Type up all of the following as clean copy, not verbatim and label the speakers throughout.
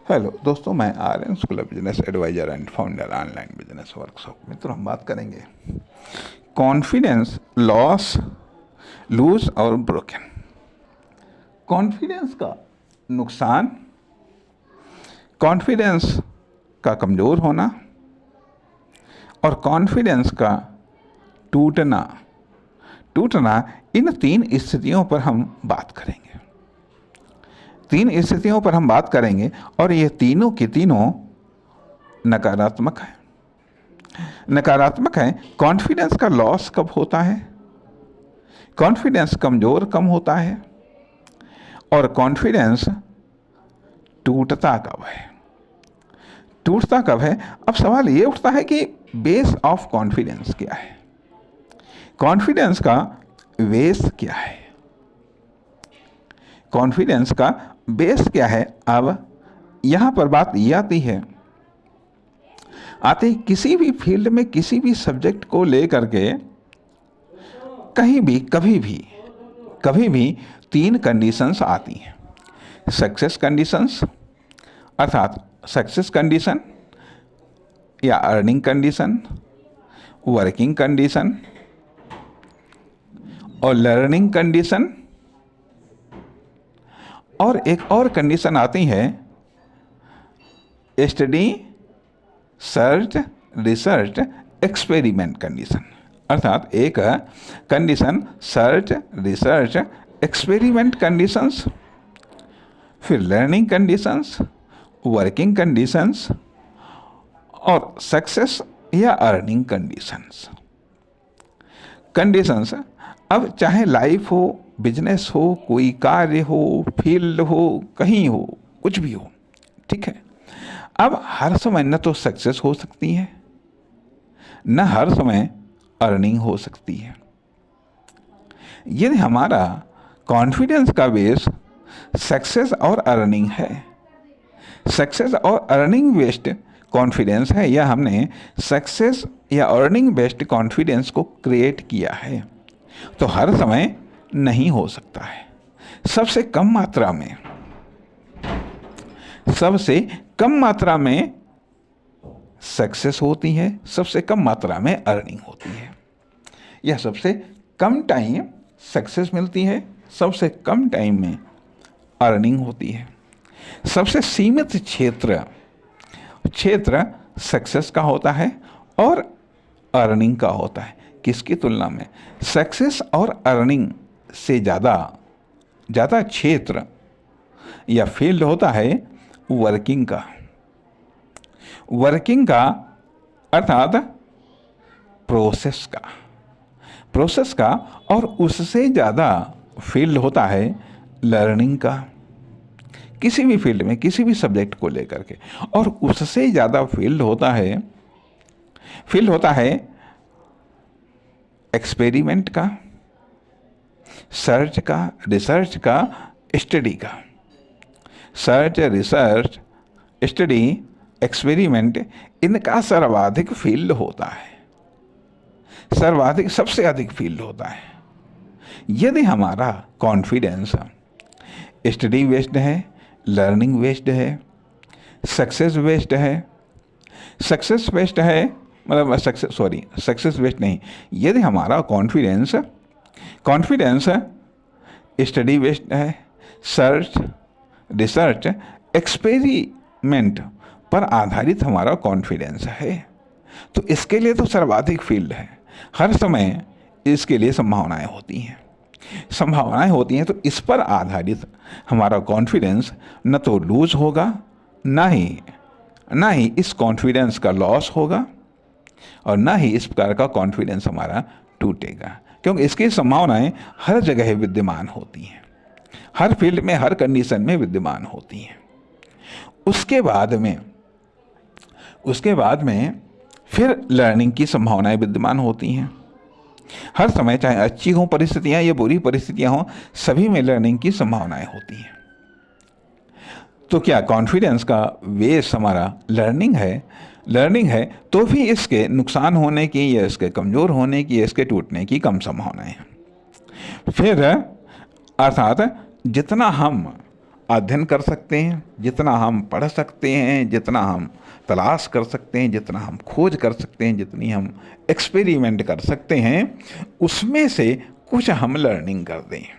Speaker 1: Hello दोस्तों, मैं Aryan school of business advisor and founder online business workshop. मित्रों, हम बात करेंगे कॉन्फिडेंस लॉस, लूज और ब्रोकन। कॉन्फिडेंस का नुकसान, कॉन्फिडेंस का कमज़ोर होना और कॉन्फिडेंस का टूटना टूटना इन तीन स्थितियों पर हम बात करेंगे। तीन स्थितियों पर हम बात करेंगे और ये तीनों की तीनों नकारात्मक है। नकारात्मक है। कॉन्फिडेंस का लॉस कब होता है, कॉन्फिडेंस कमज़ोर कम होता है और कॉन्फिडेंस टूटता कब है। टूटता कब है? अब सवाल ये उठता है कि बेस ऑफ कॉन्फिडेंस क्या है, कॉन्फिडेंस का बेस क्या है, कॉन्फिडेंस का बेस क्या है। अब यहाँ पर बात ये आती किसी भी फील्ड में किसी भी सब्जेक्ट को लेकर के कहीं भी कभी भी तीन कंडीशंस आती हैं। सक्सेस कंडीशंस अर्थात सक्सेस कंडीशन या अर्निंग कंडीशन, वर्किंग कंडीशन और लर्निंग कंडीशन। और एक और कंडीशन आती है study, search, research, experiment condition. अर्थात एक condition search, research, experiment conditions, फिर लर्निंग कंडीशंस, वर्किंग कंडीशंस और सक्सेस या अर्निंग कंडीशंस। अब चाहे लाइफ हो, बिजनेस हो, कोई कार्य हो, फील्ड हो, कहीं हो, कुछ भी हो, ठीक है। अब हर समय न तो सक्सेस हो सकती है, न हर समय अर्निंग हो सकती है। यदि हमारा कॉन्फिडेंस का बेस सक्सेस और अर्निंग है, सक्सेस और अर्निंग बेस्ड कॉन्फिडेंस है, या हमने सक्सेस या अर्निंग बेस्ड कॉन्फिडेंस को क्रिएट किया है, तो हर समय नहीं हो सकता है। सबसे कम मात्रा में सक्सेस होती है, सबसे कम मात्रा में अर्निंग होती है। यह सबसे कम टाइम सक्सेस मिलती है, सबसे कम टाइम में अर्निंग होती है। सबसे सीमित क्षेत्र सक्सेस का होता है और अर्निंग का होता है। किसकी तुलना में? सक्सेस और अर्निंग से ज़्यादा क्षेत्र या फील्ड होता है वर्किंग का अर्थात प्रोसेस का और उससे ज़्यादा फील्ड होता है लर्निंग का। किसी भी फील्ड में किसी भी सब्जेक्ट को लेकर के, और उससे ज़्यादा फील्ड होता है एक्सपेरिमेंट का, सर्च का, रिसर्च का, स्टडी का। सर्च, रिसर्च, स्टडी, एक्सपेरिमेंट, इनका सर्वाधिक फील्ड होता है, सबसे अधिक फील्ड होता है। यदि हमारा कॉन्फिडेंस स्टडी बेस्ड है, लर्निंग बेस्ड है, सक्सेस बेस्ड नहीं, यदि हमारा कॉन्फिडेंस स्टडी बेस्ड है, सर्च, रिसर्च, एक्सपेरिमेंट पर आधारित हमारा कॉन्फिडेंस है, तो इसके लिए तो सर्वाधिक फील्ड है। हर समय इसके लिए संभावनाएं होती हैं, तो इस पर आधारित हमारा कॉन्फिडेंस न तो लूज होगा, ना ही इस कॉन्फिडेंस का लॉस होगा, और ना ही इस प्रकार का कॉन्फिडेंस हमारा टूटेगा, क्योंकि इसकी संभावनाएं हर जगह विद्यमान होती हैं, हर फील्ड में, हर कंडीशन में विद्यमान होती हैं। उसके बाद में फिर लर्निंग की संभावनाएं विद्यमान होती हैं। हर समय, चाहे अच्छी हो परिस्थितियां या बुरी परिस्थितियां हों, सभी में लर्निंग की संभावनाएं होती हैं। तो क्या कॉन्फिडेंस का बेस हमारा लर्निंग है, तो भी इसके नुकसान होने की या इसके कमज़ोर होने की या इसके टूटने की कम संभावनाएं हैं। फिर अर्थात जितना हम अध्ययन कर सकते हैं, जितना हम पढ़ सकते हैं, जितना हम तलाश कर सकते हैं, जितना हम खोज कर सकते हैं, जितनी हम एक्सपेरिमेंट कर सकते हैं, उसमें से कुछ हम लर्निंग करते हैं,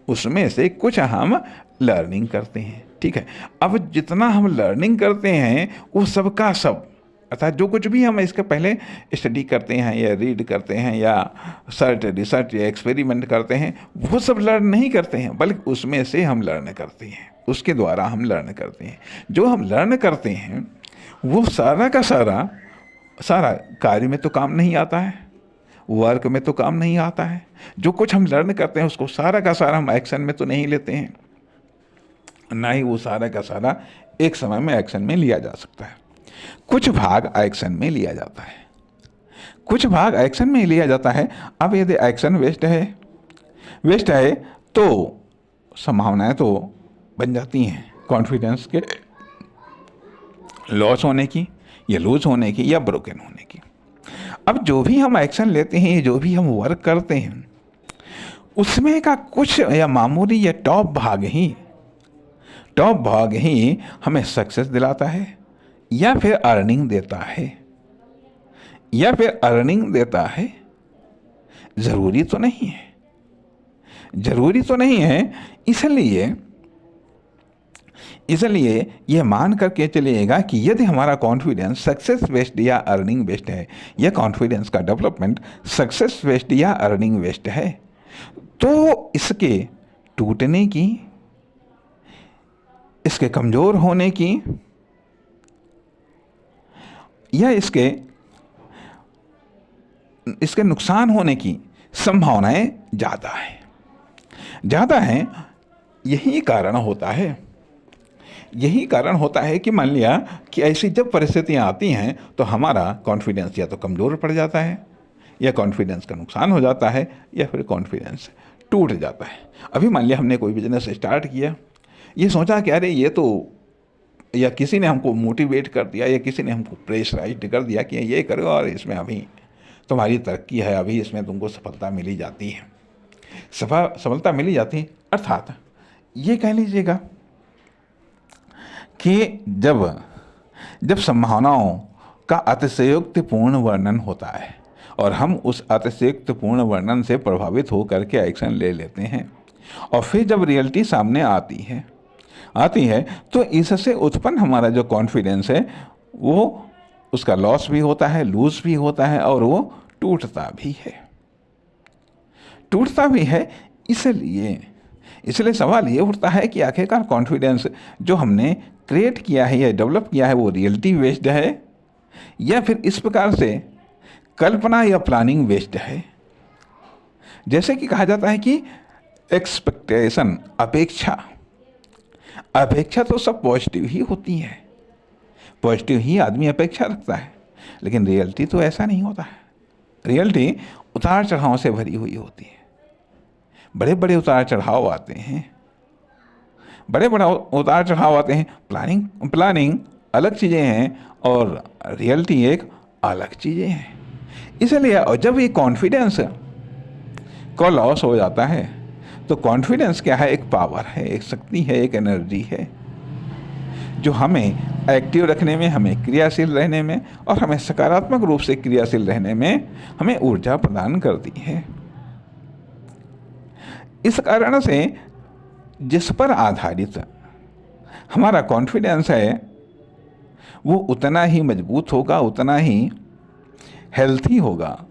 Speaker 1: उसमें से कुछ हम लर्निंग करते हैं। ठीक है, अब जितना हम लर्निंग करते हैं वो सब का सब, अर्थात जो कुछ भी हम इसके पहले स्टडी करते हैं या रीड करते हैं या रिसर्च या एक्सपेरिमेंट करते हैं, वो सब लर्न नहीं करते हैं, बल्कि उसमें से हम लर्न करते हैं, उसके द्वारा हम लर्न करते हैं। जो हम लर्न करते हैं वो सारा का सारा कार्य में तो काम नहीं आता है, वर्क में तो काम नहीं आता है। जो कुछ हम लर्न करते हैं उसको सारा का सारा हम एक्शन में तो नहीं लेते हैं, ना ही वो सारा का सारा एक समय में एक्शन में लिया जा सकता है। कुछ भाग एक्शन में लिया जाता है, कुछ भाग एक्शन में लिया जाता है। अब यदि एक्शन वेस्ट है तो संभावनाएं तो बन जाती हैं कॉन्फिडेंस के लॉस होने की या लूज होने की या ब्रोकन होने की। अब जो भी हम एक्शन लेते हैं, जो भी हम वर्क करते हैं, उसमें का कुछ या मामूली या टॉप भाग ही हमें सक्सेस दिलाता है या फिर अर्निंग देता है, ज़रूरी तो नहीं है। इसलिए ये मान करके चलिएगा कि यदि हमारा कॉन्फिडेंस सक्सेस बेस्ड या अर्निंग बेस्ड है, या कॉन्फिडेंस का डेवलपमेंट सक्सेस बेस्ड या अर्निंग बेस्ड है, तो इसके टूटने की, इसके कमज़ोर होने की या इसके नुकसान होने की संभावनाएं ज़्यादा हैं। यही कारण होता है कि मान लिया कि ऐसी जब परिस्थितियां आती हैं तो हमारा कॉन्फिडेंस या तो कमज़ोर पड़ जाता है, या कॉन्फिडेंस का नुकसान हो जाता है, या फिर कॉन्फिडेंस टूट जाता है। अभी मान लिया हमने कोई बिजनेस स्टार्ट किया, ये सोचा कि अरे ये तो, या किसी ने हमको मोटिवेट कर दिया, या किसी ने हमको प्रेशराइज्ड कर दिया कि ये करो और इसमें अभी तुम्हारी तरक्की है, अभी इसमें तुमको सफलता मिली जाती है, सफलता मिली जाती है। अर्थात ये कह लीजिएगा कि जब संभावनाओं का अतिशयोक्तिपूर्ण वर्णन होता है और हम उस अतिशयोक्तिपूर्ण वर्णन से प्रभावित होकर के एक्शन ले लेते हैं, और फिर जब रियलिटी सामने आती है तो इससे उत्पन्न हमारा जो कॉन्फिडेंस है वो, उसका लॉस भी होता है, लूज भी होता है, और वो टूटता भी है। इसलिए सवाल ये उठता है कि आखिरकार कॉन्फिडेंस जो हमने क्रिएट किया है या डेवलप किया है वो रियलिटी बेस्ड है, या फिर इस प्रकार से कल्पना या प्लानिंग बेस्ड है। जैसे कि कहा जाता है कि एक्सपेक्टेशन, अपेक्षा तो सब पॉजिटिव ही होती है, पॉजिटिव ही आदमी अपेक्षा रखता है, लेकिन रियलिटी तो ऐसा नहीं होता है। रियलिटी उतार चढ़ाव से भरी हुई होती है, बड़े बड़े उतार चढ़ाव आते हैं, प्लानिंग अलग चीज़ें हैं और रियलिटी एक अलग चीज़ें हैं। इसलिए जब ये कॉन्फिडेंस को लॉस हो जाता है तो कॉन्फिडेंस क्या है, एक पावर है, एक शक्ति है, एक एनर्जी है, जो हमें एक्टिव रखने में, हमें क्रियाशील रहने में और हमें सकारात्मक रूप से क्रियाशील रहने में हमें ऊर्जा प्रदान करती है। इस कारण से जिस पर आधारित हमारा कॉन्फिडेंस है वो उतना ही मजबूत होगा, उतना ही हेल्थी होगा,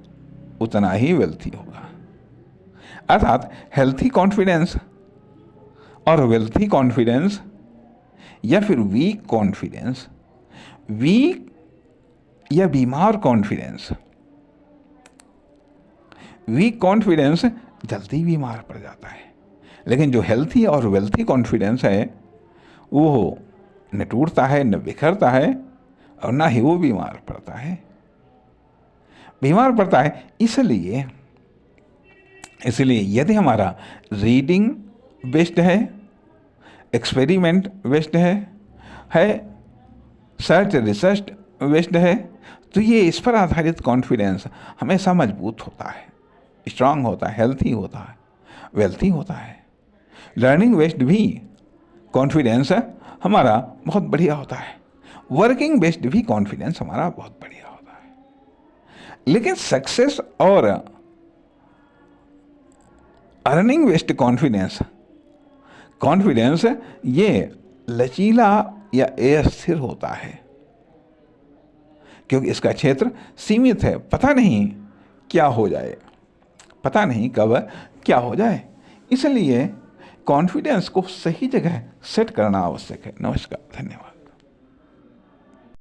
Speaker 1: उतना ही वेल्थी होगा। अर्थात हेल्थी कॉन्फिडेंस और वेल्थी कॉन्फिडेंस, या फिर वीक या बीमार कॉन्फिडेंस जल्दी बीमार पड़ जाता है, लेकिन जो हेल्थी और वेल्थी कॉन्फिडेंस है वो न टूटता है, न बिखरता है, और ना ही वो बीमार पड़ता है। इसलिए यदि हमारा रीडिंग बेस्ड है, एक्सपेरिमेंट बेस्ड है, सर्च रिसर्च बेस्ड है, तो ये इस पर आधारित कॉन्फिडेंस हमेशा मजबूत होता है, स्ट्रांग होता है, हेल्थी होता है, वेल्थी होता है। लर्निंग बेस्ड भी कॉन्फिडेंस हमारा बहुत बढ़िया होता है, वर्किंग बेस्ड भी कॉन्फिडेंस हमारा बहुत बढ़िया होता है। लेकिन सक्सेस और अर्निंग बेस्ड कॉन्फिडेंस ये लचीला या अस्थिर होता है, क्योंकि इसका क्षेत्र सीमित है। पता नहीं क्या हो जाए, पता नहीं कब क्या हो जाए, इसलिए कॉन्फिडेंस को सही जगह सेट करना आवश्यक है। नमस्कार, धन्यवाद।